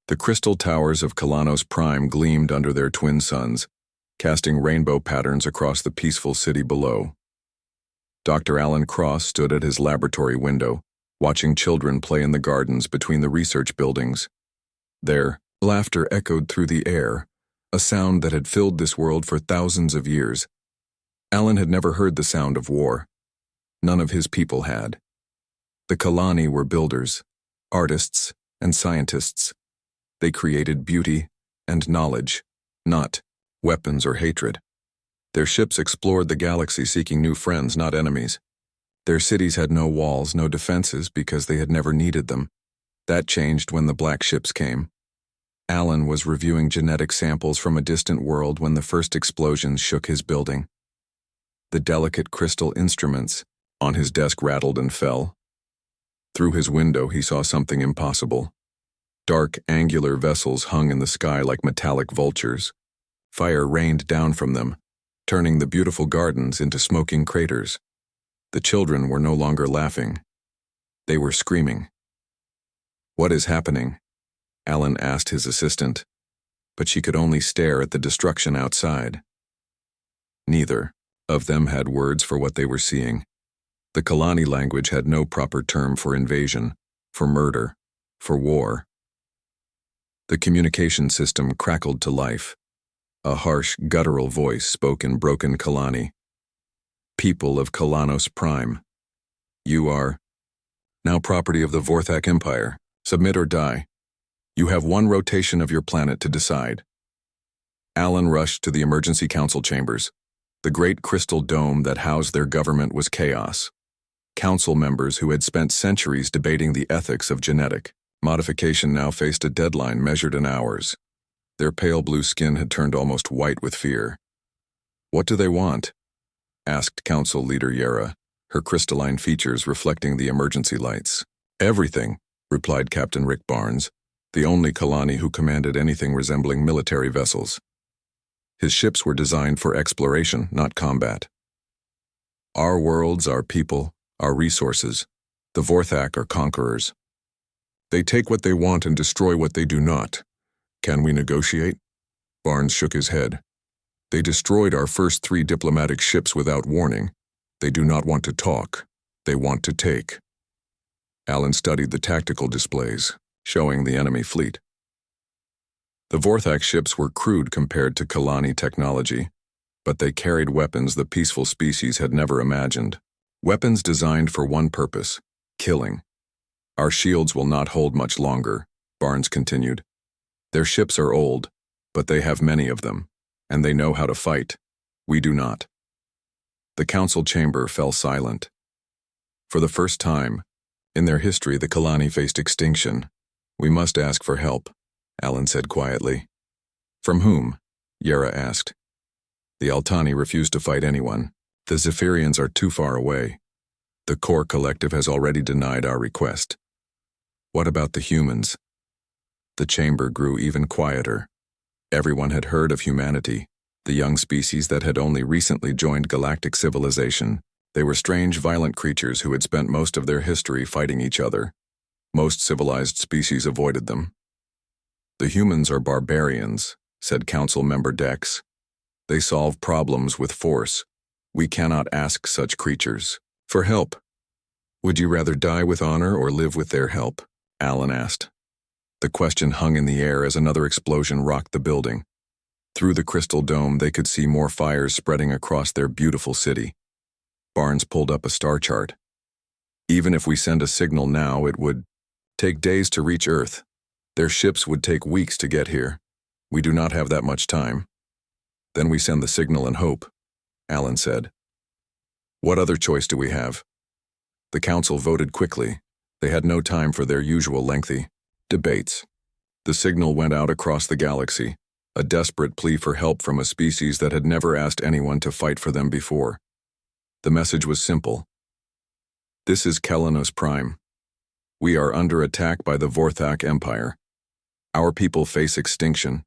The crystal towers of Kalanos Prime gleamed under their twin suns, casting rainbow patterns across the peaceful city below. Dr. Alan Cross stood at his laboratory window, watching children play in the gardens between the research buildings. Their laughter echoed through the air, a sound that had filled this world for thousands of years. Alan had never heard the sound of war. None of his people had. The Kelani were builders, artists, and scientists. They created beauty and knowledge, not weapons or hatred. Their ships explored the galaxy seeking new friends, not enemies. Their cities had no walls, no defenses, because they had never needed them. That changed when the black ships came. Alan was reviewing genetic samples from a distant world when the first explosions shook his building. The delicate crystal instruments on his desk rattled and fell. Through his window he saw something impossible. Dark, angular vessels hung in the sky like metallic vultures. Fire rained down from them, turning the beautiful gardens into smoking craters. The children were no longer laughing. They were screaming. "What is happening?" Alan asked his assistant, but she could only stare at the destruction outside. Neither of them had words for what they were seeing. The Kelani language had no proper term for invasion, for murder, for war. The communication system crackled to life. A harsh, guttural voice spoke in broken Kelani. "People of Kalanos Prime, you are now property of the Vorac Empire. Submit or die. You have one rotation of your planet to decide." Alan rushed to the emergency council chambers. The great crystal dome that housed their government was chaos. Council members who had spent centuries debating the ethics of genetic modification now faced a deadline measured in hours. Their pale blue skin had turned almost white with fear. "What do they want?" asked Council Leader Yera, her crystalline features reflecting the emergency lights. "Everything," replied Captain Rick Barnes, the only Kelani who commanded anything resembling military vessels. His ships were designed for exploration, not combat. "Our worlds, our people, our resources. The Vorac are conquerors. They take what they want and destroy what they do not. Can we negotiate?" Barnes shook his head. "They destroyed our first 3 diplomatic ships without warning. They do not want to talk. They want to take." Alan studied the tactical displays, showing the enemy fleet. The Vorac ships were crude compared to Kelani technology, but they carried weapons the peaceful species had never imagined. Weapons designed for one purpose: killing. "Our shields will not hold much longer," Barnes continued. "Their ships are old, but they have many of them, and they know how to fight. We do not." The council chamber fell silent. For the first time in their history, the Kelani faced extinction. "We must ask for help," Alan said quietly. "From whom?" Yera asked. "The Altani refuse to fight anyone. The Zephyrians are too far away. The core collective has already denied our request." "What about the humans?" The chamber grew even quieter. Everyone had heard of humanity, the young species that had only recently joined galactic civilization. They were strange, violent creatures who had spent most of their history fighting each other. Most civilized species avoided them. "The humans are barbarians," said Council Member Dex. "They solve problems with force. We cannot ask such creatures for help." "Would you rather die with honor or live with their help?" Alan asked. The question hung in the air as another explosion rocked the building. Through the crystal dome they could see more fires spreading across their beautiful city. Barnes pulled up a star chart. "Even if we send a signal now, it would take days to reach Earth. Their ships would take weeks to get here. We do not have that much time." "Then we send the signal and hope," Alan said. "What other choice do we have?" The council voted quickly. They had no time for their usual lengthy debates. The signal went out across the galaxy, a desperate plea for help from a species that had never asked anyone to fight for them before. The message was simple. "This is Kalanos Prime. We are under attack by the Vorac Empire. Our people face extinction.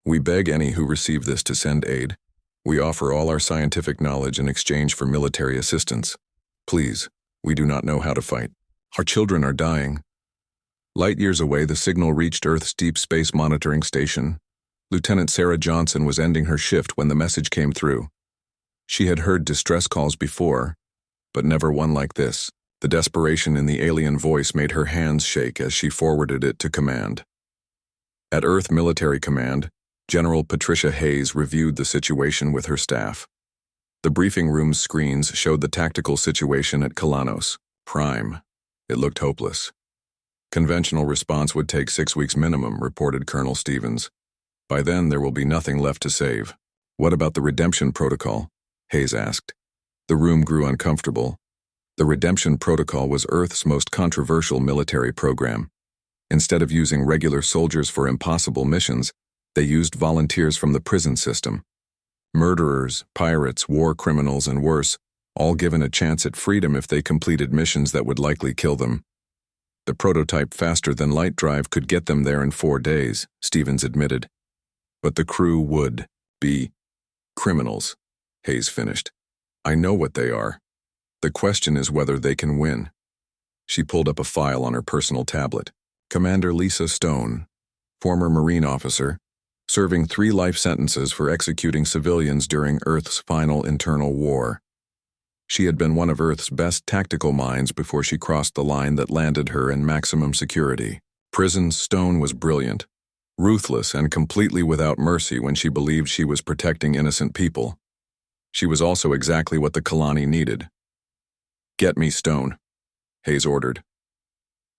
We beg any who receive this to send aid. We offer all our scientific knowledge in exchange for military assistance. Please, we do not know how to fight. Our children are dying." Light years away, the signal reached Earth's Deep Space Monitoring Station. Lieutenant Sarah Johnson was ending her shift when the message came through. She had heard distress calls before, but never one like this. The desperation in the alien voice made her hands shake as she forwarded it to command. At Earth Military Command, General Patricia Hayes reviewed the situation with her staff. The briefing room's screens showed the tactical situation at Kalanos Prime. It looked hopeless. Conventional response would take 6 weeks minimum, reported Colonel Stevens. By then, there will be nothing left to save. What about the redemption protocol? Hayes asked. The room grew uncomfortable. The redemption protocol was Earth's most controversial military program. Instead of using regular soldiers for impossible missions, they used volunteers from the prison system. Murderers, pirates, war criminals, and worse, all given a chance at freedom if they completed missions that would likely kill them. The prototype faster-than-light drive could get them there in 4 days, Stevens admitted. But the crew would be criminals, Hayes finished. I know what they are. The question is whether they can win. She pulled up a file on her personal tablet. Commander Lisa Stone, former Marine officer, serving 3 life sentences for executing civilians during Earth's final internal war. She had been one of Earth's best tactical minds before she crossed the line that landed her in maximum security. Prison Stone was brilliant, ruthless, and completely without mercy when she believed she was protecting innocent people. She was also exactly what the Kelani needed. Get me Stone, Hayes ordered.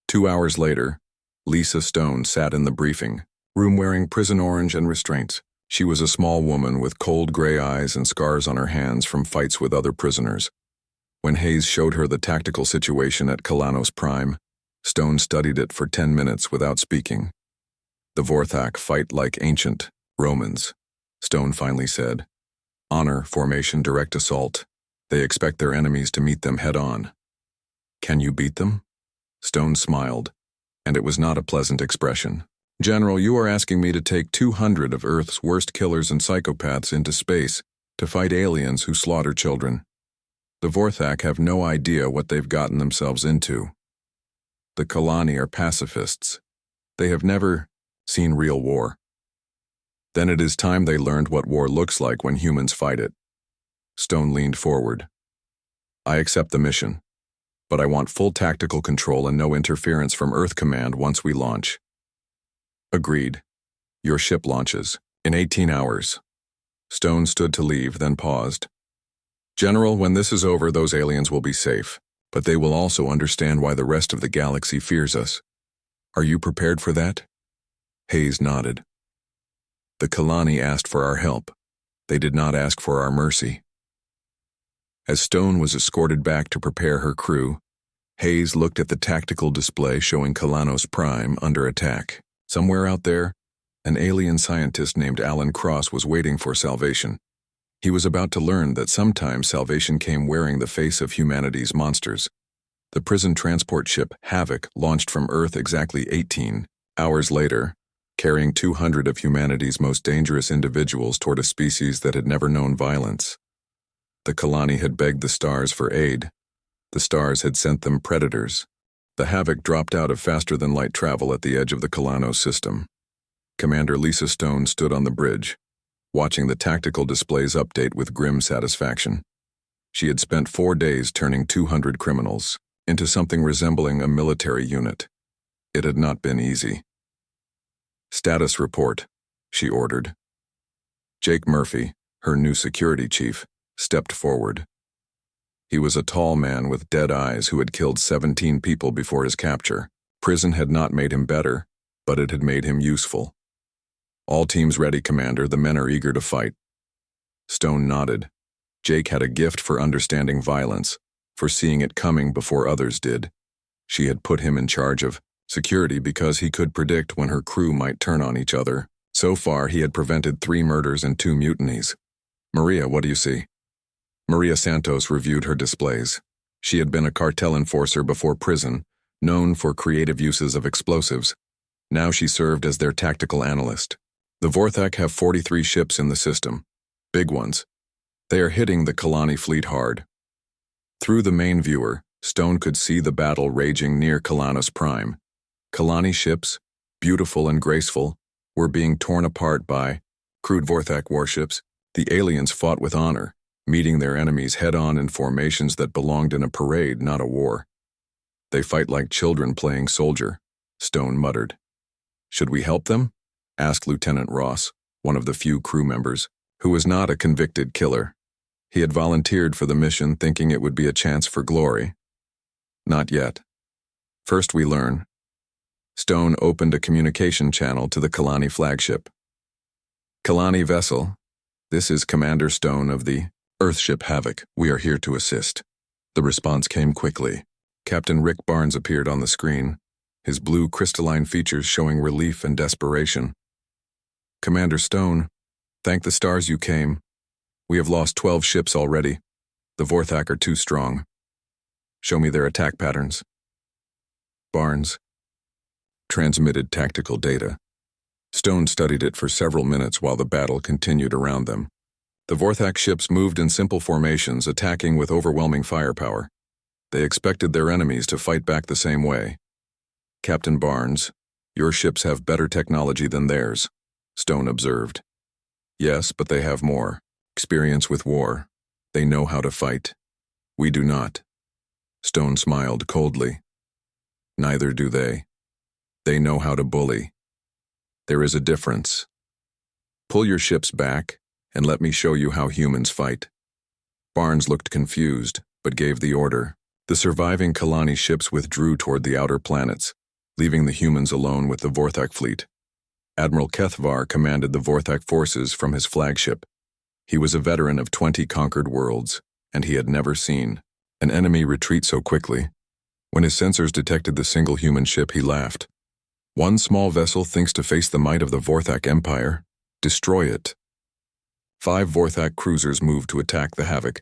2 hours later, Lisa Stone sat in the briefing room wearing prison orange and restraints. She was a small woman with cold gray eyes and scars on her hands from fights with other prisoners. When Hayes showed her the tactical situation at Kalanos Prime, Stone studied it for 10 minutes without speaking. The Vorac fight like ancient Romans, Stone finally said. Honor, formation, direct assault. They expect their enemies to meet them head-on. Can you beat them? Stone smiled, and it was not a pleasant expression. General, you are asking me to take 200 of Earth's worst killers and psychopaths into space to fight aliens who slaughter children. The Vorac have no idea what they've gotten themselves into. The Kelani are pacifists. They have never seen real war. Then it is time they learned what war looks like when humans fight it. Stone leaned forward. I accept the mission, but I want full tactical control and no interference from Earth Command once we launch. Agreed. Your ship launches in 18 hours. Stone stood to leave, then paused. General, when this is over, those aliens will be safe, but they will also understand why the rest of the galaxy fears us. Are you prepared for that? Hayes nodded. The Kelani asked for our help. They did not ask for our mercy. As Stone was escorted back to prepare her crew, Hayes looked at the tactical display showing Kalanos Prime under attack. Somewhere out there, an alien scientist named Alan Cross was waiting for salvation. He was about to learn that sometimes salvation came wearing the face of humanity's monsters. The prison transport ship Havoc launched from Earth exactly 18 hours later, carrying 200 of humanity's most dangerous individuals toward a species that had never known violence. The Kelani had begged the stars for aid. The stars had sent them predators. The Havoc dropped out of faster-than-light travel at the edge of the Kalanos system. Commander Lisa Stone stood on the bridge, watching the tactical displays update with grim satisfaction. She had spent 4 days turning 200 criminals into something resembling a military unit. It had not been easy. Status report, she ordered. Jake Murphy, her new security chief, stepped forward. He was a tall man with dead eyes who had killed 17 people before his capture. Prison had not made him better, but it had made him useful. All teams ready, Commander. The men are eager to fight. Stone nodded. Jake had a gift for understanding violence, for seeing it coming before others did. She had put him in charge of security because he could predict when her crew might turn on each other. So far, he had prevented 3 murders and 2 mutinies. Maria, what do you see? Maria Santos reviewed her displays. She had been a cartel enforcer before prison, known for creative uses of explosives. Now she served as their tactical analyst. The Vorac have 43 ships in the system. Big ones. They are hitting the Kelani fleet hard. Through the main viewer, Stone could see the battle raging near Kalanos Prime. Kelani ships, beautiful and graceful, were being torn apart by crude Vorac warships. The aliens fought with honor, meeting their enemies head-on in formations that belonged in a parade, not a war. They fight like children playing soldier, Stone muttered. Should we help them? Asked Lieutenant Ross, one of the few crew members, who was not a convicted killer. He had volunteered for the mission thinking it would be a chance for glory. Not yet. First we learn. Stone opened a communication channel to the Kelani flagship. Kelani vessel, this is Commander Stone of the Earthship Havoc. We are here to assist. The response came quickly. Captain Rick Barnes appeared on the screen, his blue crystalline features showing relief and desperation. Commander Stone, thank the stars you came. We have lost 12 ships already. The Vorac are too strong. Show me their attack patterns. Barnes transmitted tactical data. Stone studied it for several minutes while the battle continued around them. The Vorac ships moved in simple formations, attacking with overwhelming firepower. They expected their enemies to fight back the same way. Captain Barnes, your ships have better technology than theirs, Stone observed. Yes, but they have more experience with war. They know how to fight. We do not. Stone smiled coldly. Neither do they. They know how to bully. There is a difference. Pull your ships back, and let me show you how humans fight. Barnes looked confused, but gave the order. The surviving Kelani ships withdrew toward the outer planets, leaving the humans alone with the Vorac fleet. Admiral Kethvar commanded the Vorac forces from his flagship. He was a veteran of 20 conquered worlds, and he had never seen an enemy retreat so quickly. When his sensors detected the single human ship, he laughed. One small vessel thinks to face the might of the Vorac Empire. Destroy it. 5 Vorac cruisers moved to attack the Havoc.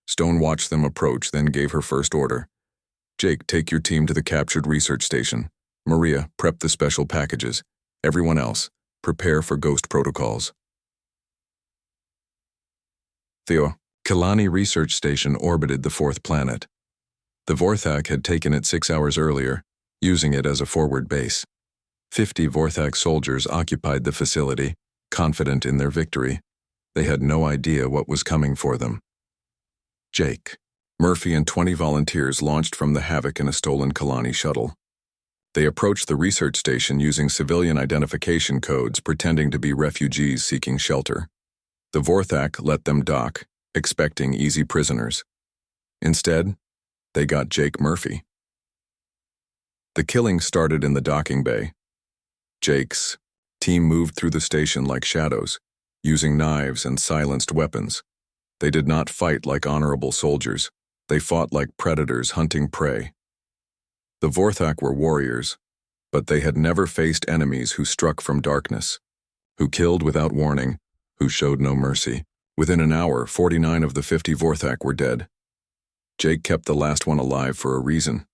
Stone watched them approach, then gave her first order. Jake, take your team to the captured research station. Maria, prep the special packages. Everyone else, prepare for ghost protocols. Theo, Kelani research station orbited the 4th planet. The Vorac had taken it 6 hours earlier, using it as a forward base. 50 Vorac soldiers occupied the facility, confident in their victory. They had no idea what was coming for them. Jake, Murphy and 20 volunteers launched from the Havoc in a stolen Kelani shuttle. They approached the research station using civilian identification codes, pretending to be refugees seeking shelter. The Vorac let them dock, expecting easy prisoners. Instead, they got Jake Murphy. The killing started in the docking bay. Jake's team moved through the station like shadows, using knives and silenced weapons. They did not fight like honorable soldiers. They fought like predators hunting prey. The Vorac were warriors, but they had never faced enemies who struck from darkness, who killed without warning, who showed no mercy. Within an hour, 49 of the 50 Vorac were dead. Jake kept the last one alive for a reason.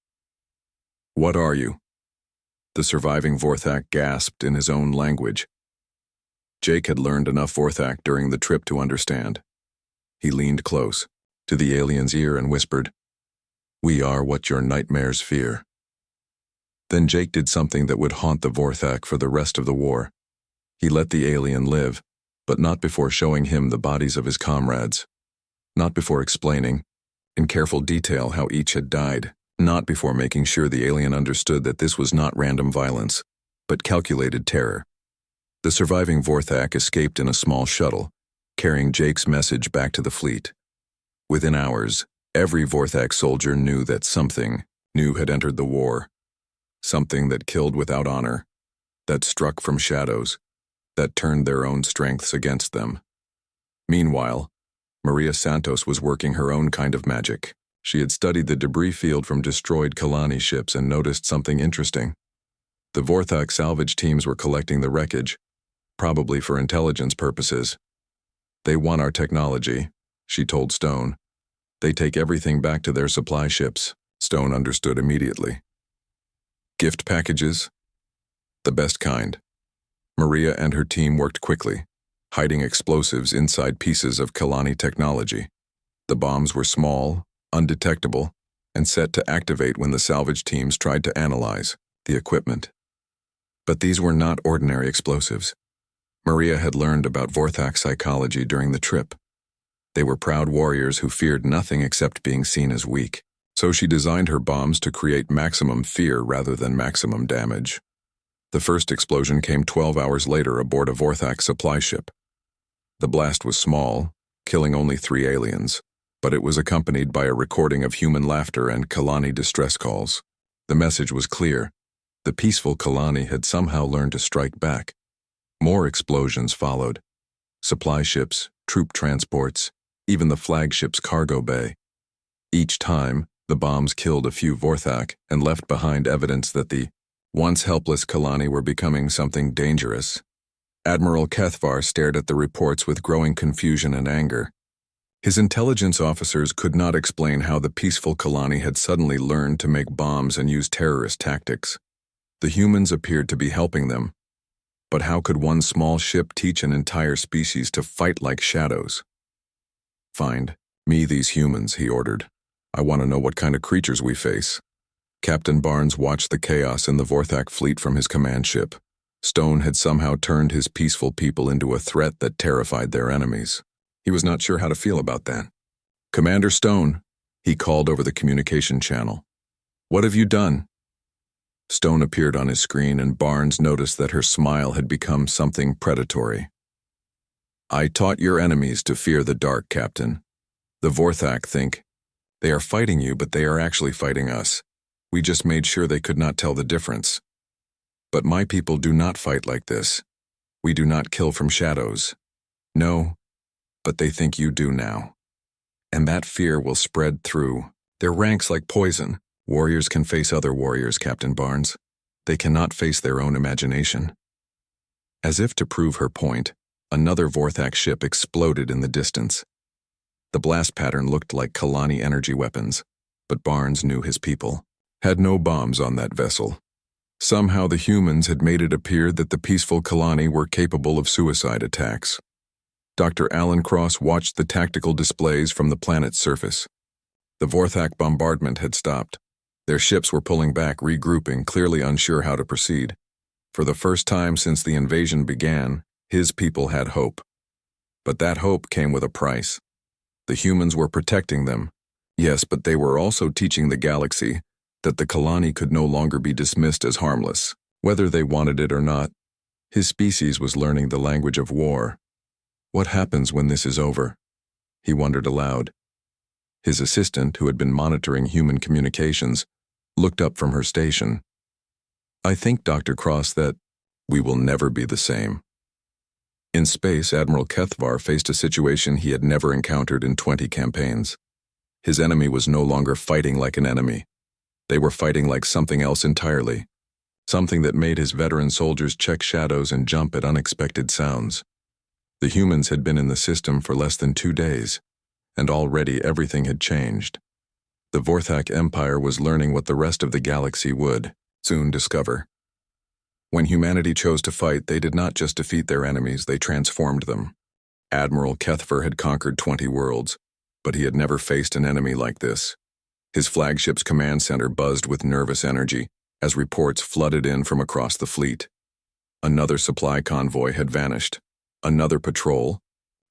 What are you? The surviving Vorac gasped in his own language. Jake had learned enough Vorac during the trip to understand. He leaned close to the alien's ear and whispered, "We are what your nightmares fear." Then Jake did something that would haunt the Vorac for the rest of the war. He let the alien live, but not before showing him the bodies of his comrades. Not before explaining, in careful detail, how each had died. Not before making sure the alien understood that this was not random violence, but calculated terror. The surviving Vorac escaped in a small shuttle, carrying Jake's message back to the fleet. Within hours, every Vorac soldier knew that something new had entered the war. Something that killed without honor, that struck from shadows, that turned their own strengths against them. Meanwhile, Maria Santos was working her own kind of magic. She had studied the debris field from destroyed Kelani ships and noticed something interesting. The Vorac salvage teams were collecting the wreckage, probably for intelligence purposes. They want our technology, she told Stone. They take everything back to their supply ships. Stone understood immediately. Gift packages? The best kind. Maria and her team worked quickly, hiding explosives inside pieces of Kelani technology. The bombs were small, undetectable, and set to activate when the salvage teams tried to analyze the equipment. But these were not ordinary explosives. Maria had learned about Vorac psychology during the trip. They were proud warriors who feared nothing except being seen as weak. So she designed her bombs to create maximum fear rather than maximum damage. The first explosion came 12 hours later aboard a Vorac supply ship. The blast was small, killing only 3 aliens, but it was accompanied by a recording of human laughter and Kelani distress calls. The message was clear. The peaceful Kelani had somehow learned to strike back. More explosions followed. Supply ships, troop transports, even the flagship's cargo bay. Each time, the bombs killed a few Vorac and left behind evidence that the once helpless Kelani were becoming something dangerous. Admiral Kethvar stared at the reports with growing confusion and anger. His intelligence officers could not explain how the peaceful Kelani had suddenly learned to make bombs and use terrorist tactics. The humans appeared to be helping them. But how could one small ship teach an entire species to fight like shadows? "Find me these humans," he ordered. "I want to know what kind of creatures we face." Captain Barnes watched the chaos in the Vorac fleet from his command ship. Stone had somehow turned his peaceful people into a threat that terrified their enemies. He was not sure how to feel about that. "Commander Stone," he called over the communication channel. "What have you done?" Stone appeared on his screen, and Barnes noticed that her smile had become something predatory. "I taught your enemies to fear the dark, Captain. The Vorac think they are fighting you, but they are actually fighting us. We just made sure they could not tell the difference. But my people do not fight like this. We do not kill from shadows. No, but they think you do now. And that fear will spread through their ranks like poison. Warriors can face other warriors, Captain Barnes. They cannot face their own imagination." As if to prove her point, another Vorac ship exploded in the distance. The blast pattern looked like Kelani energy weapons, but Barnes knew his people had no bombs on that vessel. Somehow the humans had made it appear that the peaceful Kelani were capable of suicide attacks. Dr. Alan Cross watched the tactical displays from the planet's surface. The Vorac bombardment had stopped. Their ships were pulling back, regrouping, clearly unsure how to proceed. For the first time since the invasion began, his people had hope. But that hope came with a price. The humans were protecting them. Yes, but they were also teaching the galaxy that the Kelani could no longer be dismissed as harmless, whether they wanted it or not. His species was learning the language of war. What happens when this is over? He wondered aloud. His assistant, who had been monitoring human communications, looked up from her station. "I think, Dr. Cross, that we will never be the same." In space, Admiral Kethvar faced a situation he had never encountered in 20 campaigns. His enemy was no longer fighting like an enemy. They were fighting like something else entirely, something that made his veteran soldiers check shadows and jump at unexpected sounds. The humans had been in the system for less than 2 days, and already everything had changed. The Vorac Empire was learning what the rest of the galaxy would soon discover. When humanity chose to fight, they did not just defeat their enemies, they transformed them. Admiral Kethvar had conquered 20 worlds, but he had never faced an enemy like this. His flagship's command center buzzed with nervous energy as reports flooded in from across the fleet. Another supply convoy had vanished. Another patrol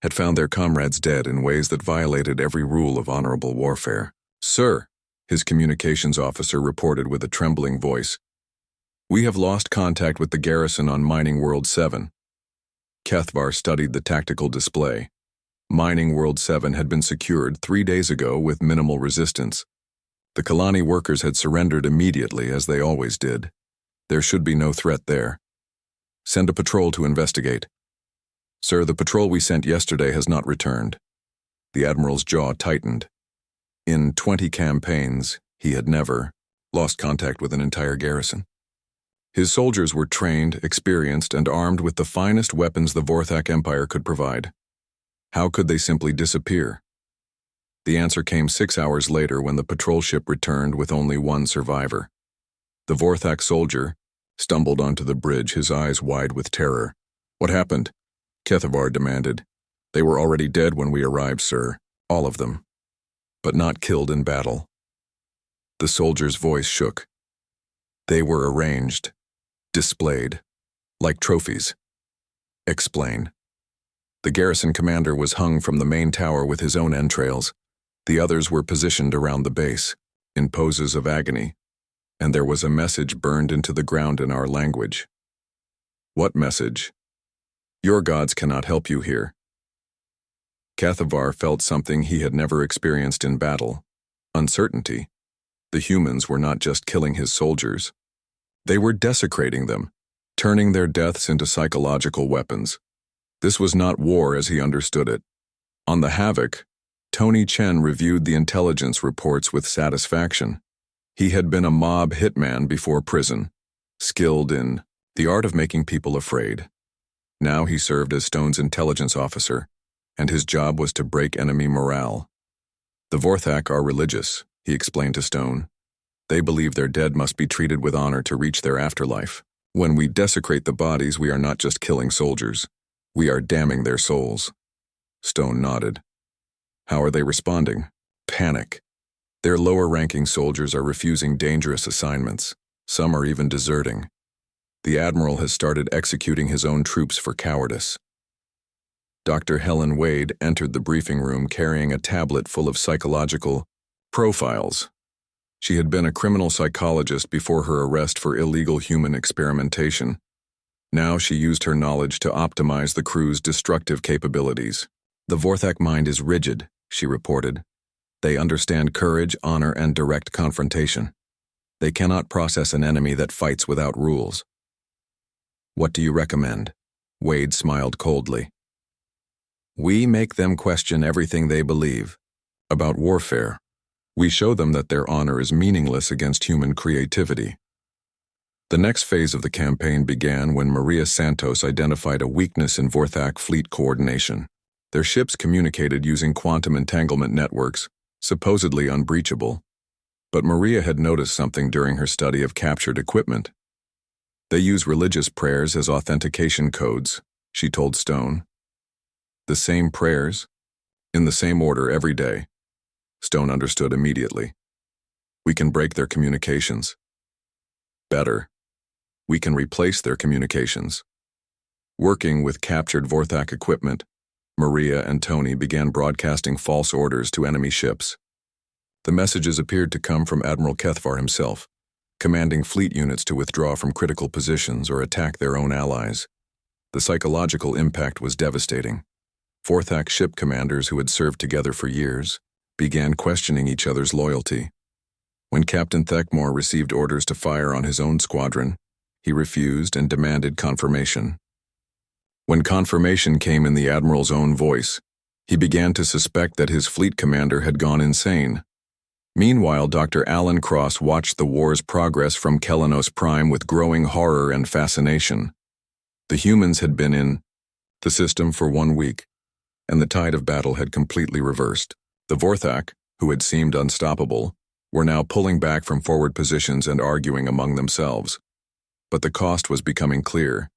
had found their comrades dead in ways that violated every rule of honorable warfare. "Sir," his communications officer reported with a trembling voice, "we have lost contact with the garrison on Mining World 7. Kethvar studied the tactical display. Mining World 7 had been secured 3 days ago with minimal resistance. The Kelani workers had surrendered immediately, as they always did. There should be no threat there. Send a patrol to investigate." "Sir, the patrol we sent yesterday has not returned." The Admiral's jaw tightened. In 20 campaigns, he had never lost contact with an entire garrison. His soldiers were trained, experienced, and armed with the finest weapons the Vorac Empire could provide. How could they simply disappear? The answer came 6 hours later when the patrol ship returned with only one survivor. The Vorac soldier stumbled onto the bridge, his eyes wide with terror. "What happened?" Kethvar demanded. "They were already dead when we arrived, sir. All of them. But not killed in battle." The soldier's voice shook. "They were arranged. displayed, like trophies. Explain. The garrison commander was hung from the main tower with his own entrails. The others were positioned around the base, in poses of agony, and there was a message burned into the ground in our language. What message? Your gods cannot help you here. Kathavar felt something he had never experienced in battle: uncertainty. The humans were not just killing his soldiers. They were desecrating them, turning their deaths into psychological weapons. This was not war as he understood it. On the Havoc, Tony Chen reviewed the intelligence reports with satisfaction. He had been a mob hitman before prison, skilled in the art of making people afraid. Now he served as Stone's intelligence officer, and his job was to break enemy morale. The Vorac are religious, he explained to Stone. They believe their dead must be treated with honor to reach their afterlife. When we desecrate the bodies, we are not just killing soldiers. We are damning their souls. Stone nodded. How are they responding? Panic. Their lower-ranking soldiers are refusing dangerous assignments. Some are even deserting. The admiral has started executing his own troops for cowardice. Dr. Helen Wade entered the briefing room carrying a tablet full of psychological profiles. She had been a criminal psychologist before her arrest for illegal human experimentation. Now she used her knowledge to optimize the crew's destructive capabilities. The Vorac mind is rigid, she reported. They understand courage, honor, and direct confrontation. They cannot process an enemy that fights without rules. What do you recommend? Wade smiled coldly. We make them question everything they believe. About warfare, we show them that their honor is meaningless against human creativity. The next phase of the campaign began when Maria Santos identified a weakness in Vorac fleet coordination. Their ships communicated using quantum entanglement networks, supposedly unbreachable. But Maria had noticed something during her study of captured equipment. They use religious prayers as authentication codes, she told Stone. The same prayers, in the same order every day. Stone understood immediately. We can break their communications. Better, we can replace their communications. Working with captured Vorac equipment, Maria and Tony began broadcasting false orders to enemy ships. The messages appeared to come from Admiral Kathavar himself, commanding fleet units to withdraw from critical positions or attack their own allies. The psychological impact was devastating. Vorac ship commanders who had served together for years began questioning each other's loyalty. When Captain Thekmore received orders to fire on his own squadron, he refused and demanded confirmation. When confirmation came in the Admiral's own voice, he began to suspect that his fleet commander had gone insane. Meanwhile, Dr. Alan Cross watched the war's progress from Kelani Prime with growing horror and fascination. The humans had been in the system for 1 week, and the tide of battle had completely reversed. The Vorac, who had seemed unstoppable, were now pulling back from forward positions and arguing among themselves. But the cost was becoming clear.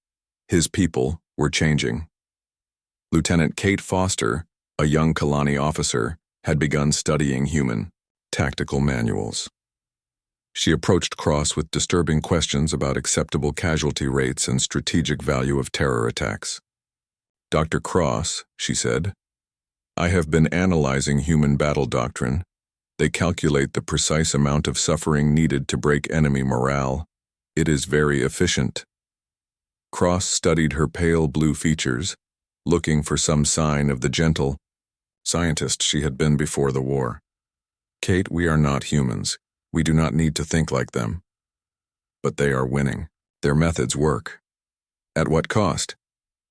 His people were changing. Lieutenant Kate Foster, a young Kelani officer, had begun studying human tactical manuals. She approached Cross with disturbing questions about acceptable casualty rates and strategic value of terror attacks. Dr. Cross, she said, I have been analyzing human battle doctrine. They calculate the precise amount of suffering needed to break enemy morale. It is very efficient. Cross studied her pale blue features, looking for some sign of the gentle scientist she had been before the war. Kate, we are not humans. We do not need to think like them. But they are winning. Their methods work. At what cost?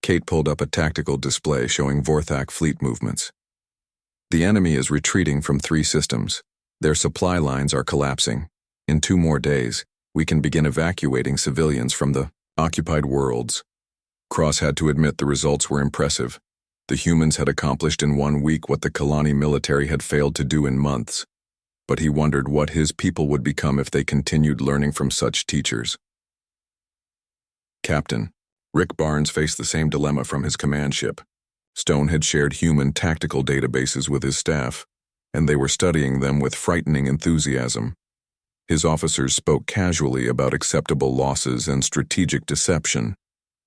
Kate pulled up a tactical display showing Vorac fleet movements. The enemy is retreating from 3 systems. Their supply lines are collapsing. In 2 more days, we can begin evacuating civilians from the occupied worlds. Cross had to admit the results were impressive. The humans had accomplished in 1 week what the Kelani military had failed to do in months. But he wondered what his people would become if they continued learning from such teachers. Captain, Rick Barnes faced the same dilemma from his command ship. Stone had shared human tactical databases with his staff, and they were studying them with frightening enthusiasm. His officers spoke casually about acceptable losses and strategic deception,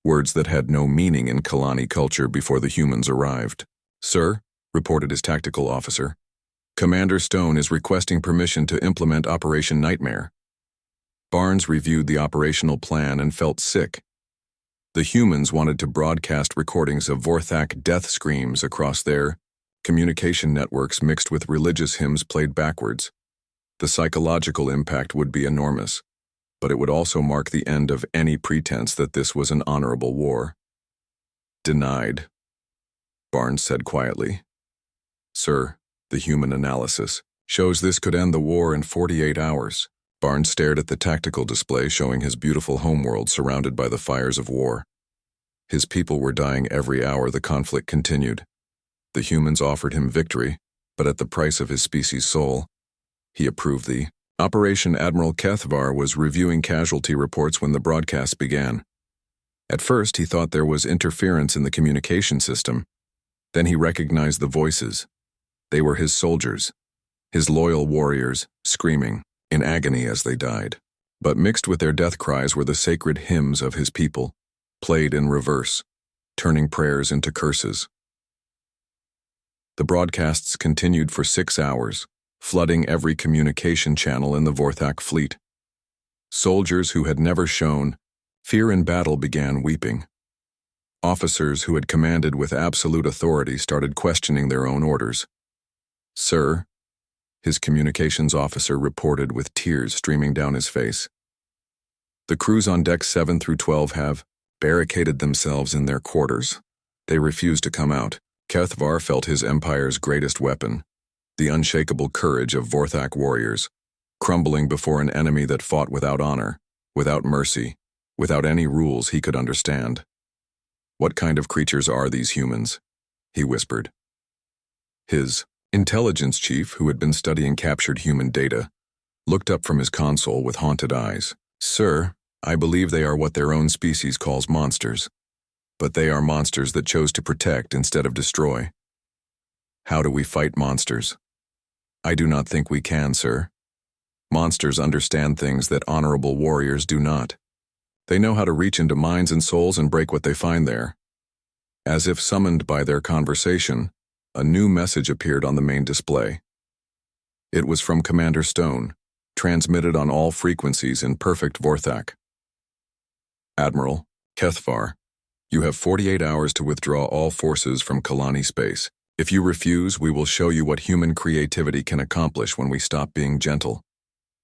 words that had no meaning in Kelani culture before the humans arrived. "Sir," reported his tactical officer, "Commander Stone is requesting permission to implement Operation Nightmare." Barnes reviewed the operational plan and felt sick. The humans wanted to broadcast recordings of Vorac death screams across their communication networks mixed with religious hymns played backwards. The psychological impact would be enormous, but it would also mark the end of any pretense that this was an honorable war. "Denied," Barnes said quietly. "Sir, the human analysis shows this could end the war in 48 hours. Barnes stared at the tactical display showing his beautiful homeworld surrounded by the fires of war. His people were dying every hour the conflict continued. The humans offered him victory, but at the price of his species' soul. He approved the operation. Admiral Kethvar was reviewing casualty reports when the broadcast began. At first, he thought there was interference in the communication system. Then he recognized the voices. They were his soldiers, his loyal warriors, screaming in agony as they died. But mixed with their death cries were the sacred hymns of his people, played in reverse, turning prayers into curses. The broadcasts continued for 6 hours, flooding every communication channel in the Vorac fleet. Soldiers who had never shown fear in battle began weeping. Officers who had commanded with absolute authority started questioning their own orders. "Sir," his communications officer reported with tears streaming down his face, "the crews on decks 7 through 12 have barricaded themselves in their quarters. They refuse to come out." Kethvar felt his empire's greatest weapon, the unshakable courage of Vorac warriors, crumbling before an enemy that fought without honor, without mercy, without any rules he could understand. "What kind of creatures are these humans?" he whispered. His intelligence chief, who had been studying captured human data, looked up from his console with haunted eyes. "Sir, I believe they are what their own species calls monsters. But they are monsters that chose to protect instead of destroy." "How do we fight monsters?" "I do not think we can, sir. Monsters understand things that honorable warriors do not. They know how to reach into minds and souls and break what they find there." As if summoned by their conversation, a new message appeared on the main display. It was from Commander Stone, transmitted on all frequencies in perfect Vorac. "Admiral Kethvar, you have 48 hours to withdraw all forces from Kelani space. If you refuse, we will show you what human creativity can accomplish when we stop being gentle."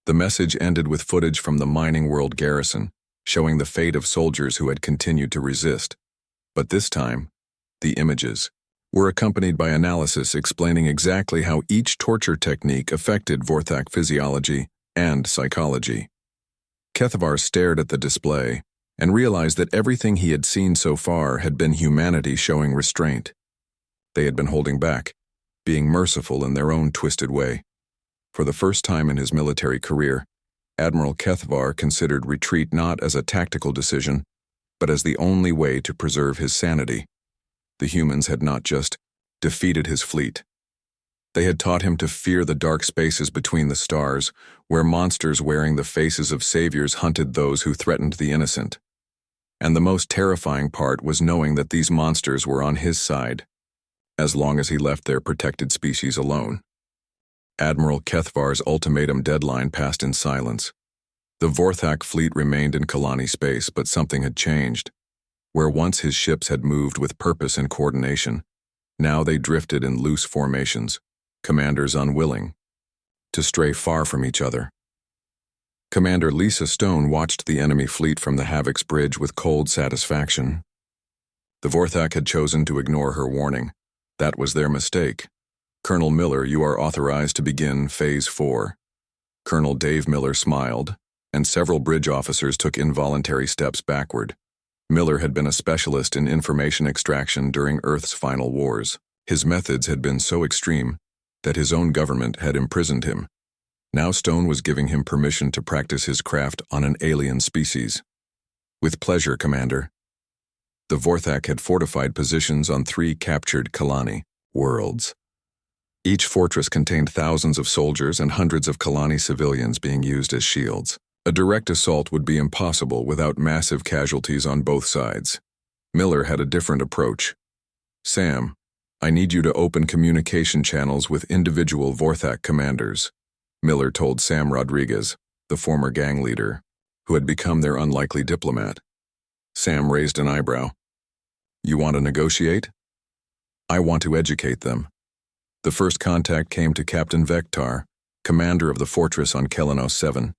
The message ended with footage from the mining world garrison, showing the fate of soldiers who had continued to resist. But this time, the images were accompanied by analysis explaining exactly how each torture technique affected Vorac physiology and psychology. Kethvar stared at the display and realized that everything he had seen so far had been humanity showing restraint. They had been holding back, being merciful in their own twisted way. For the first time in his military career, Admiral Kethvar considered retreat not as a tactical decision, but as the only way to preserve his sanity. The humans had not just defeated his fleet. They had taught him to fear the dark spaces between the stars, where monsters wearing the faces of saviors hunted those who threatened the innocent. And the most terrifying part was knowing that these monsters were on his side, as long as he left their protected species alone. Admiral Kethvar's ultimatum deadline passed in silence. The Vorac fleet remained in Kelani space, but something had changed. Where once his ships had moved with purpose and coordination, now they drifted in loose formations, commanders unwilling to stray far from each other. Commander Lisa Stone watched the enemy fleet from the Havoc's bridge with cold satisfaction. The Vorac had chosen to ignore her warning. That was their mistake. "Colonel Miller, you are authorized to begin Phase 4. Colonel Dave Miller smiled, and several bridge officers took involuntary steps backward. Miller had been a specialist in information extraction during Earth's final wars. His methods had been so extreme that his own government had imprisoned him. Now Stone was giving him permission to practice his craft on an alien species. "With pleasure, Commander." The Vorac had fortified positions on 3 captured Kelani worlds. Each fortress contained thousands of soldiers and hundreds of Kelani civilians being used as shields. A direct assault would be impossible without massive casualties on both sides. Miller had a different approach. "Sam, I need you to open communication channels with individual Vorac commanders," Miller told Sam Rodriguez, the former gang leader, who had become their unlikely diplomat. Sam raised an eyebrow. "You want to negotiate?" "I want to educate them." The first contact came to Captain Vectar, commander of the fortress on Kelani 7.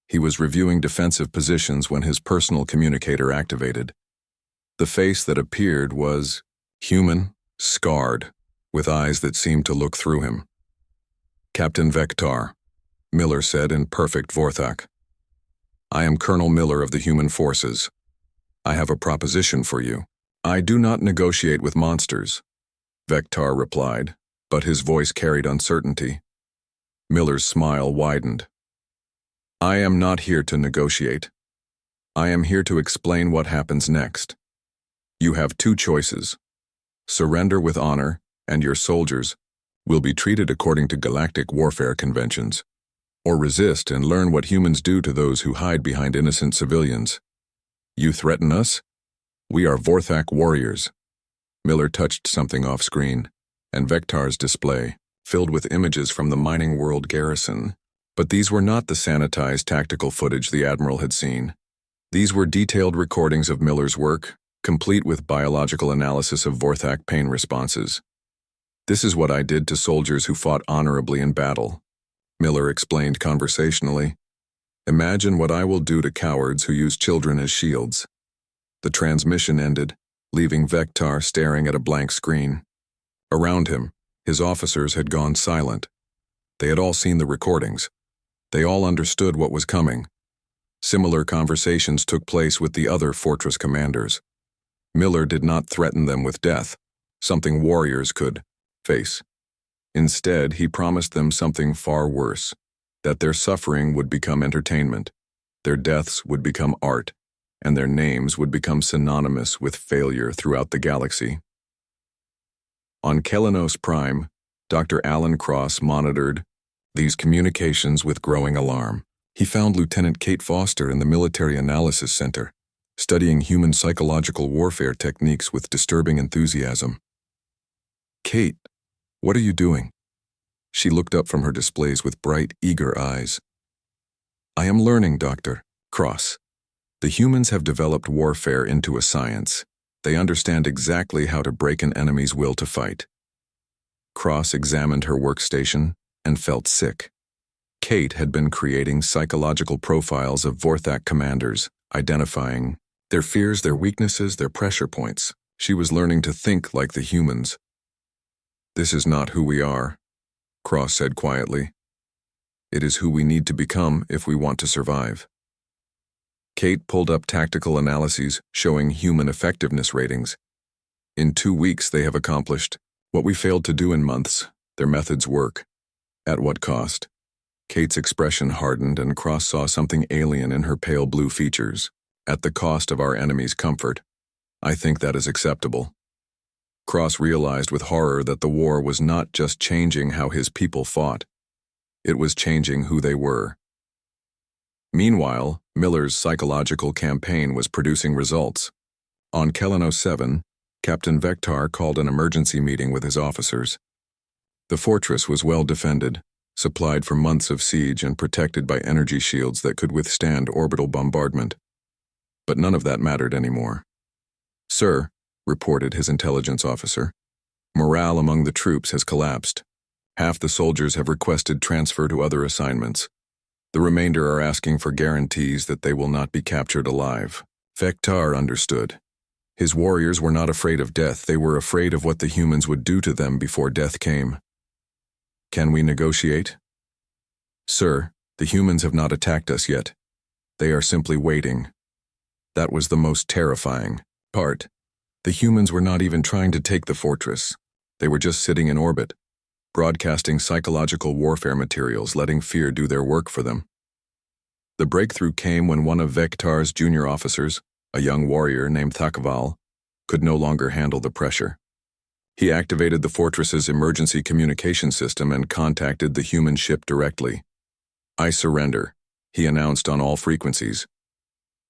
He was reviewing defensive positions when his personal communicator activated. The face that appeared was human, scarred, with eyes that seemed to look through him. "Captain Vectar," Miller said in perfect Vorac. "I am Colonel Miller of the Human Forces. I have a proposition for you." "I do not negotiate with monsters," Vectar replied, but his voice carried uncertainty. Miller's smile widened. "I am not here to negotiate. I am here to explain what happens next. You have two choices. Surrender with honor, and your soldiers will be treated according to galactic warfare conventions, or resist and learn what humans do to those who hide behind innocent civilians. You threaten us? We are Vorac warriors." Miller touched something off-screen, and Vectar's display filled with images from the mining world garrison. But these were not the sanitized tactical footage the Admiral had seen. These were detailed recordings of Miller's work, complete with biological analysis of Vorac pain responses. "This is what I did to soldiers who fought honorably in battle," Miller explained conversationally. "Imagine what I will do to cowards who use children as shields." The transmission ended, leaving Vectar staring at a blank screen. Around him, his officers had gone silent. They had all seen the recordings. They all understood what was coming. Similar conversations took place with the other fortress commanders. Miller did not threaten them with death, something warriors could face. Instead, he promised them something far worse, that their suffering would become entertainment, their deaths would become art, and their names would become synonymous with failure throughout the galaxy. On Kelani Prime, Dr. Alan Cross monitored these communications with growing alarm. He found Lieutenant Kate Foster in the Military Analysis Center, studying human psychological warfare techniques with disturbing enthusiasm. "Kate, what are you doing?" She looked up from her displays with bright, eager eyes. "I am learning, Dr. Cross. The humans have developed warfare into a science. They understand exactly how to break an enemy's will to fight." Cross examined her workstation and felt sick. Kate had been creating psychological profiles of Vorac commanders, identifying their fears, their weaknesses, their pressure points. She was learning to think like the humans. "This is not who we are," Cross said quietly. "It is who we need to become if we want to survive." Kate pulled up tactical analyses showing human effectiveness ratings. "In 2 weeks they have accomplished what we failed to do in months. Their methods work." "At what cost?" Kate's expression hardened and Cross saw something alien in her pale blue features. "At the cost of our enemy's comfort. I think that is acceptable." Cross realized with horror that the war was not just changing how his people fought. It was changing who they were. Meanwhile, Miller's psychological campaign was producing results. On Kelani 7, Captain Vectar called an emergency meeting with his officers. The fortress was well defended, supplied for months of siege and protected by energy shields that could withstand orbital bombardment. But none of that mattered anymore. "Sir," reported his intelligence officer, "morale among the troops has collapsed. Half the soldiers have requested transfer to other assignments. The remainder are asking for guarantees that they will not be captured alive." Vectar understood. His warriors were not afraid of death, they were afraid of what the humans would do to them before death came. "Can we negotiate?" "Sir, the humans have not attacked us yet. They are simply waiting." That was the most terrifying part. The humans were not even trying to take the fortress. They were just sitting in orbit, broadcasting psychological warfare materials, letting fear do their work for them. The breakthrough came when one of Vectar's junior officers, a young warrior named Thakval, could no longer handle the pressure. He activated the fortress's emergency communication system and contacted the human ship directly. "I surrender," he announced on all frequencies.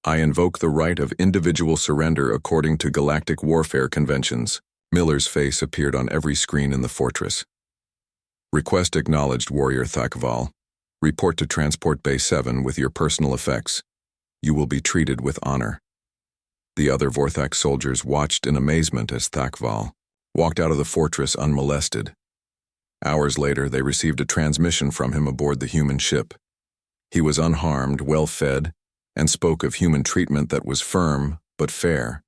"I invoke the right of individual surrender according to galactic warfare conventions." Miller's face appeared on every screen in the fortress. "Request acknowledged, Warrior Thakval. Report to Transport Bay 7 with your personal effects. You will be treated with honor." The other Vorthak soldiers watched in amazement as Thakval walked out of the fortress unmolested. Hours later, they received a transmission from him aboard the human ship. He was unharmed, well-fed, and spoke of human treatment that was firm but fair.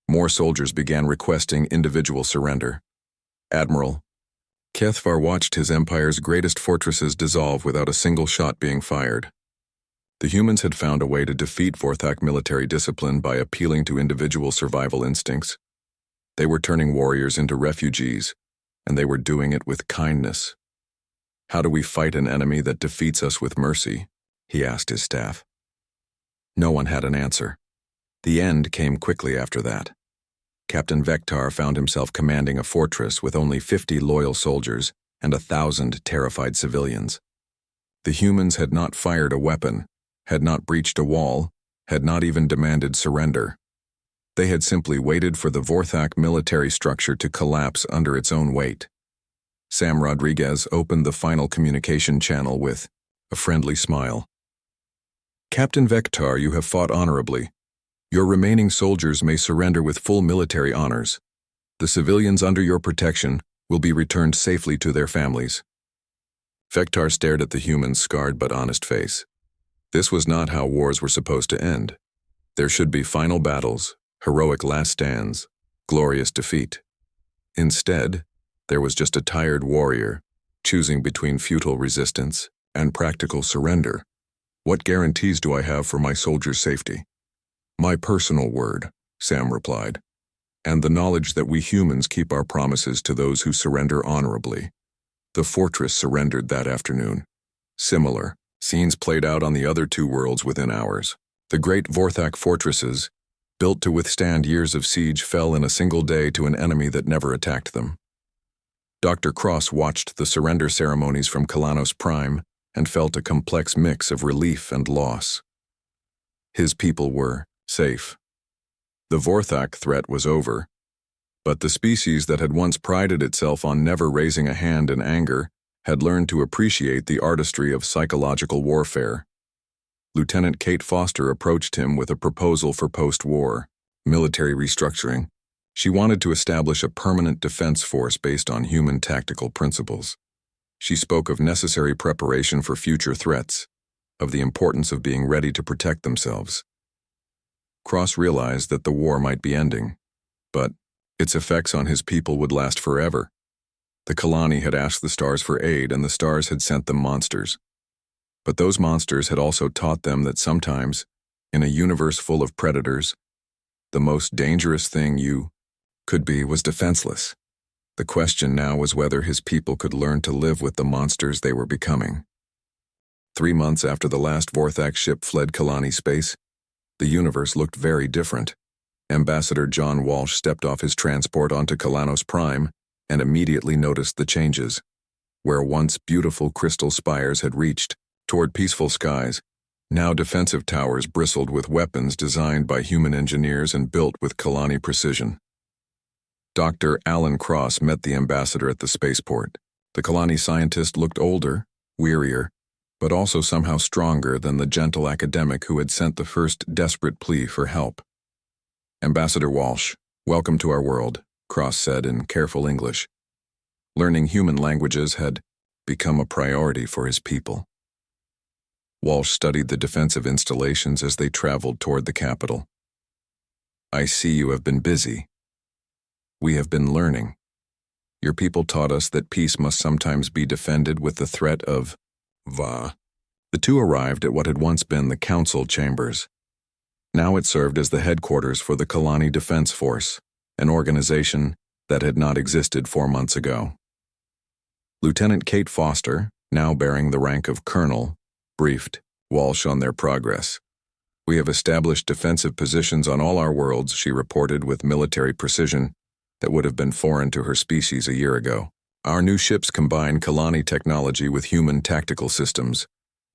More soldiers began requesting individual surrender. Admiral Kethvar watched his empire's greatest fortresses dissolve without a single shot being fired. The humans had found a way to defeat Vorthak military discipline by appealing to individual survival instincts. They were turning warriors into refugees, and they were doing it with kindness. "How do we fight an enemy that defeats us with mercy?" he asked his staff. No one had an answer. The end came quickly after that. Captain Vektar found himself commanding a fortress with only 50 loyal soldiers and 1,000 terrified civilians. The humans had not fired a weapon, had not breached a wall, had not even demanded surrender. They had simply waited for the Vorthak military structure to collapse under its own weight. Sam Rodriguez opened the final communication channel with a friendly smile. "Captain Vektar, you have fought honorably. Your remaining soldiers may surrender with full military honors. The civilians under your protection will be returned safely to their families." Vektar stared at the human's scarred but honest face. This was not how wars were supposed to end. There should be final battles, heroic last stands, glorious defeat. Instead, there was just a tired warrior, choosing between futile resistance and practical surrender. "What guarantees do I have for my soldiers' safety?" "My personal word," Sam replied, "and the knowledge that we humans keep our promises to those who surrender honorably." The fortress surrendered that afternoon. Similar scenes played out on the other two worlds within hours. The great Vorthak fortresses, built to withstand years of siege, fell in a single day to an enemy that never attacked them. Dr. Cross watched the surrender ceremonies from Kalanos Prime and felt a complex mix of relief and loss. His people were safe. The Vorthak threat was over, but the species that had once prided itself on never raising a hand in anger had learned to appreciate the artistry of psychological warfare. Lieutenant Kate Foster approached him with a proposal for post-war military restructuring. She wanted to establish a permanent defense force based on human tactical principles. She spoke of necessary preparation for future threats, of the importance of being ready to protect themselves. Cross realized that the war might be ending, but its effects on his people would last forever. The Kelani had asked the stars for aid, and the stars had sent them monsters. But those monsters had also taught them that sometimes, in a universe full of predators, the most dangerous thing you could be was defenseless. The question now was whether his people could learn to live with the monsters they were becoming. 3 months after the last Vorthak ship fled Kelani space, the universe looked very different. Ambassador John Walsh stepped off his transport onto Kalanos Prime and immediately noticed the changes. Where once beautiful crystal spires had reached toward peaceful skies, now defensive towers bristled with weapons designed by human engineers and built with Kelani precision. Dr. Alan Cross met the ambassador at the spaceport. The Kelani scientist looked older, wearier, but also somehow stronger than the gentle academic who had sent the first desperate plea for help. "Ambassador Walsh, welcome to our world," Cross said in careful English. Learning human languages had become a priority for his people. Walsh studied the defensive installations as they traveled toward the capital. "I see you have been busy. We have been learning. Your people taught us that peace must sometimes be defended with the threat of Va." The two arrived at what had once been the council chambers. Now it served as the headquarters for the Kelani Defense Force, an organization that had not existed 4 months ago. Lieutenant Kate Foster, now bearing the rank of colonel, briefed Walsh on their progress. "We have established defensive positions on all our worlds," she reported with military precision. that would have been foreign to her species a year ago. Our new ships combine Kelani technology with human tactical systems.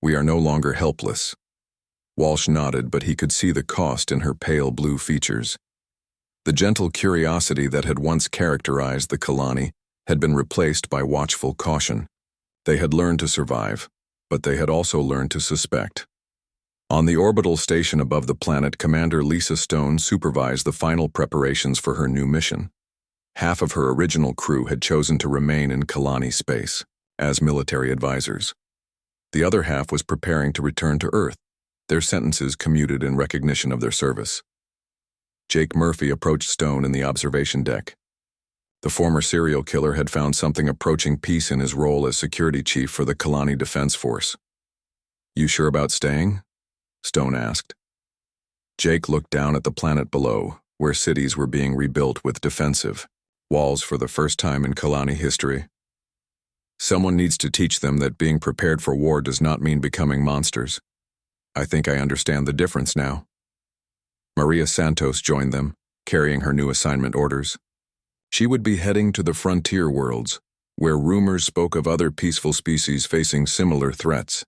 We are no longer helpless. Walsh nodded, but he could see the cost in her pale blue features. The gentle curiosity that had once characterized the Kelani had been replaced by watchful caution. They had learned to survive, but they had also learned to suspect. On the orbital station above the planet, Commander Lisa Stone supervised the final preparations for her new mission. Half of her original crew had chosen to remain in Kelani space as military advisors. The other half was preparing to return to Earth, their sentences commuted in recognition of their service. Jake Murphy approached Stone in the observation deck. The former serial killer had found something approaching peace in his role as security chief for the Kelani Defense Force. "You sure about staying?" Stone asked. Jake looked down at the planet below, where cities were being rebuilt with defensive walls for the first time in Kelani history. "Someone needs to teach them that being prepared for war does not mean becoming monsters. I think I understand the difference now." Maria Santos joined them, carrying her new assignment orders. She would be heading to the frontier worlds, where rumors spoke of other peaceful species facing similar threats.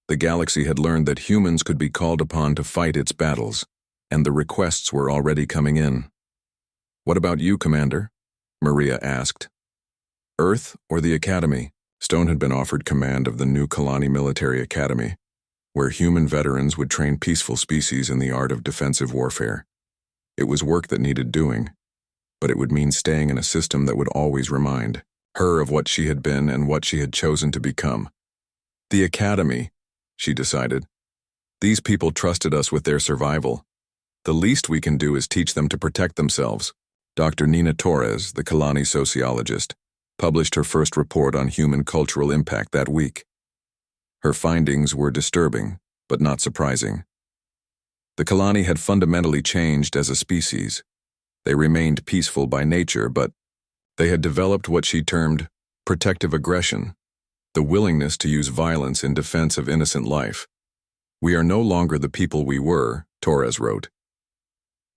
The galaxy had learned that humans could be called upon to fight its battles, and the requests were already coming in. "What about you, Commander?" Maria asked. "Earth or the Academy?" Stone had been offered command of the new Kelani Military Academy, where human veterans would train peaceful species in the art of defensive warfare. It was work that needed doing, but it would mean staying in a system that would always remind her of what she had been and what she had chosen to become. "The Academy," she decided. "These people trusted us with their survival. The least we can do is teach them to protect themselves." Dr. Nina Torres, the Kelani sociologist, published her first report on human cultural impact that week. Her findings were disturbing, but not surprising. The Kelani had fundamentally changed as a species. They remained peaceful by nature, but they had developed what she termed protective aggression, the willingness to use violence in defense of innocent life. "We are no longer the people we were," Torres wrote.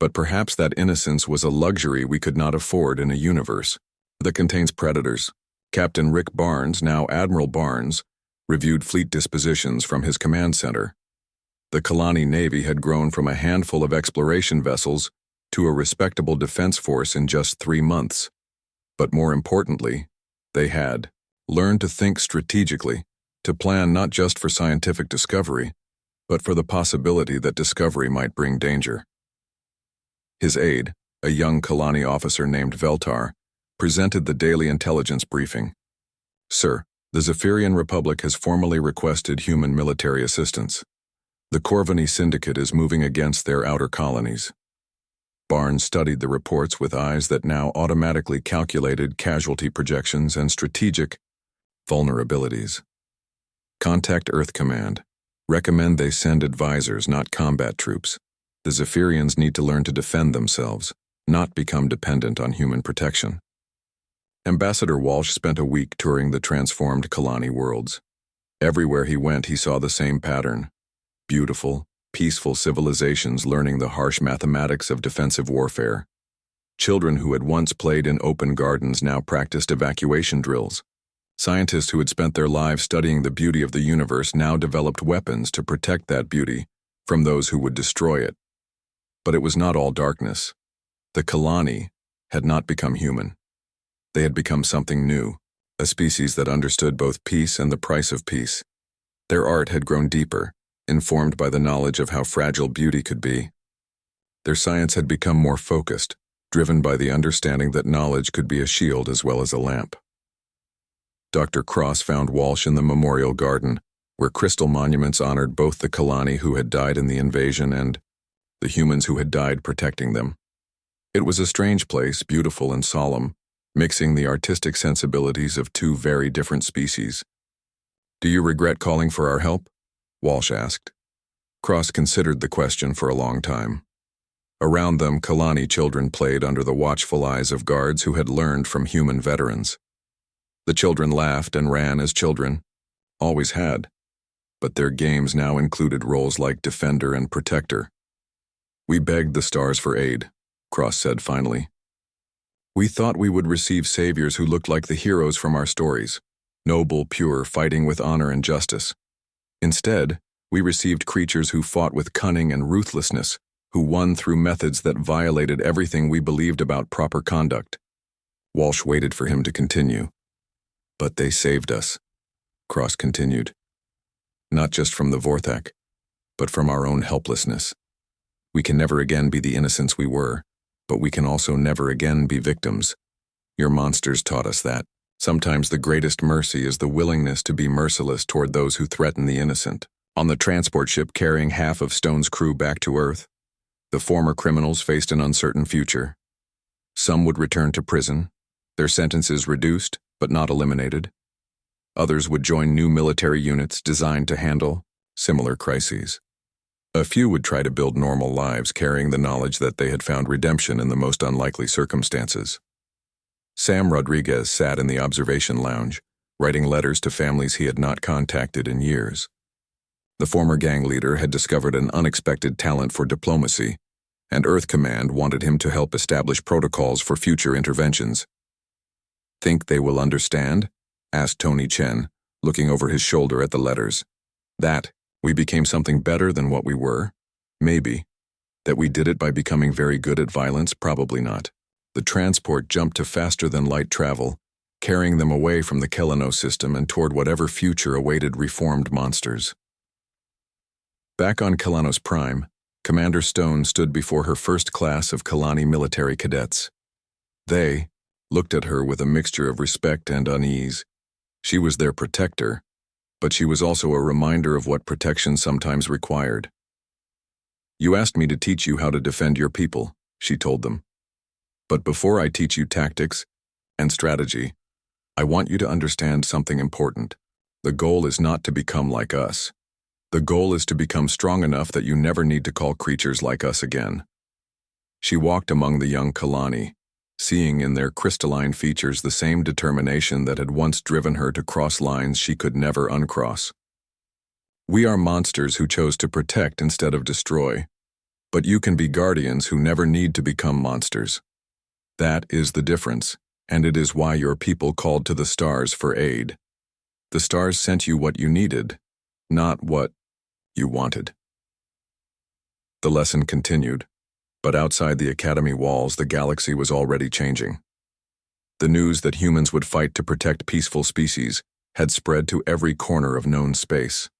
"But perhaps that innocence was a luxury we could not afford in a universe that contains predators." Captain Rick Barnes, now Admiral Barnes, reviewed fleet dispositions from his command center. The Kelani Navy had grown from a handful of exploration vessels to a respectable defense force in just 3 months. But more importantly, they had learned to think strategically, to plan not just for scientific discovery, but for the possibility that discovery might bring danger. His aide, a young Kelani officer named Veltar, presented the daily intelligence briefing. "Sir, the Zephyrian Republic has formally requested human military assistance. The Corvini Syndicate is moving against their outer colonies." Barnes studied the reports with eyes that now automatically calculated casualty projections and strategic vulnerabilities. "Contact Earth Command. Recommend they send advisors, not combat troops. The Zephyrians need to learn to defend themselves, not become dependent on human protection." Ambassador Walsh spent a week touring the transformed Kelani worlds. Everywhere he went, he saw the same pattern. Beautiful, peaceful civilizations learning the harsh mathematics of defensive warfare. Children who had once played in open gardens now practiced evacuation drills. Scientists who had spent their lives studying the beauty of the universe now developed weapons to protect that beauty from those who would destroy it. But it was not all darkness. The Kelani had not become human. They had become something new, a species that understood both peace and the price of peace. Their art had grown deeper, informed by the knowledge of how fragile beauty could be. Their science had become more focused, driven by the understanding that knowledge could be a shield as well as a lamp. Dr. Cross found Walsh in the Memorial Garden, where crystal monuments honored both the Kelani who had died in the invasion and the humans who had died protecting them. It was a strange place, beautiful and solemn, mixing the artistic sensibilities of two very different species. "Do you regret calling for our help?" Walsh asked. Cross considered the question for a long time. Around them, Kelani children played under the watchful eyes of guards who had learned from human veterans. The children laughed and ran as children always had, but their games now included roles like defender and protector. "We begged the stars for aid," Cross said finally. We thought we would receive saviors who looked like the heroes from our stories, noble, pure, fighting with honor and justice. Instead, we received creatures who fought with cunning and ruthlessness, who won through methods that violated everything we believed about proper conduct. Walsh waited for him to continue. But they saved us, Cross continued. Not just from the Vorac, but from our own helplessness. We can never again be the innocents we were, but we can also never again be victims. Your monsters taught us that. Sometimes the greatest mercy is the willingness to be merciless toward those who threaten the innocent. On the transport ship carrying half of Stone's crew back to Earth, the former criminals faced an uncertain future. Some would return to prison, their sentences reduced but not eliminated. Others would join new military units designed to handle similar crises. A few would try to build normal lives carrying the knowledge that they had found redemption in the most unlikely circumstances. Sam Rodriguez sat in the observation lounge, writing letters to families he had not contacted in years. The former gang leader had discovered an unexpected talent for diplomacy, and Earth Command wanted him to help establish protocols for future interventions. "Think they will understand?" asked Tony Chen, looking over his shoulder at the letters. "That we became something better than what we were? Maybe. That we did it by becoming very good at violence? Probably not." The transport jumped to faster-than-light travel, carrying them away from the Kelani system and toward whatever future awaited reformed monsters. Back on Kelani's Prime, Commander Stone stood before her first class of Kelani military cadets. They looked at her with a mixture of respect and unease. She was their protector, but she was also a reminder of what protection sometimes required. "You asked me to teach you how to defend your people," she told them. "But before I teach you tactics and strategy, I want you to understand something important. The goal is not to become like us. The goal is to become strong enough that you never need to call creatures like us again." She walked among the young Kelani, seeing in their crystalline features the same determination that had once driven her to cross lines she could never uncross. "We are monsters who chose to protect instead of destroy, but you can be guardians who never need to become monsters. That is the difference, and it is why your people called to the stars for aid. The stars sent you what you needed, not what you wanted." The lesson continued, but outside the academy walls the galaxy was already changing. The news that humans would fight to protect peaceful species had spread to every corner of known space.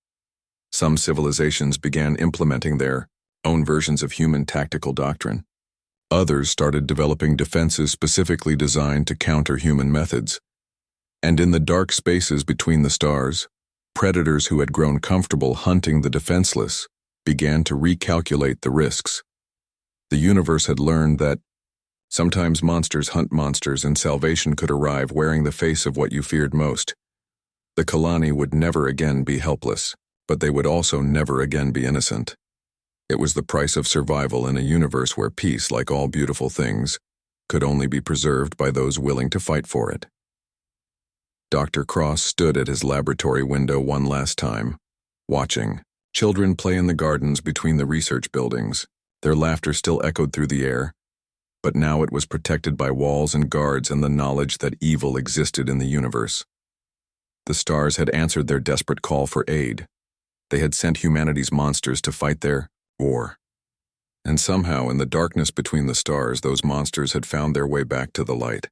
Some civilizations began implementing their own versions of human tactical doctrine. Others started developing defenses specifically designed to counter human methods. And in the dark spaces between the stars, predators who had grown comfortable hunting the defenseless began to recalculate the risks. The universe had learned that sometimes monsters hunt monsters and salvation could arrive wearing the face of what you feared most. The Kelani would never again be helpless, but they would also never again be innocent. It was the price of survival in a universe where peace, like all beautiful things, could only be preserved by those willing to fight for it. Dr. Cross stood at his laboratory window one last time, watching children play in the gardens between the research buildings. Their laughter still echoed through the air, but now it was protected by walls and guards and the knowledge that evil existed in the universe. The stars had answered their desperate call for aid. They had sent humanity's monsters to fight their war. And somehow, in the darkness between the stars, those monsters had found their way back to the light.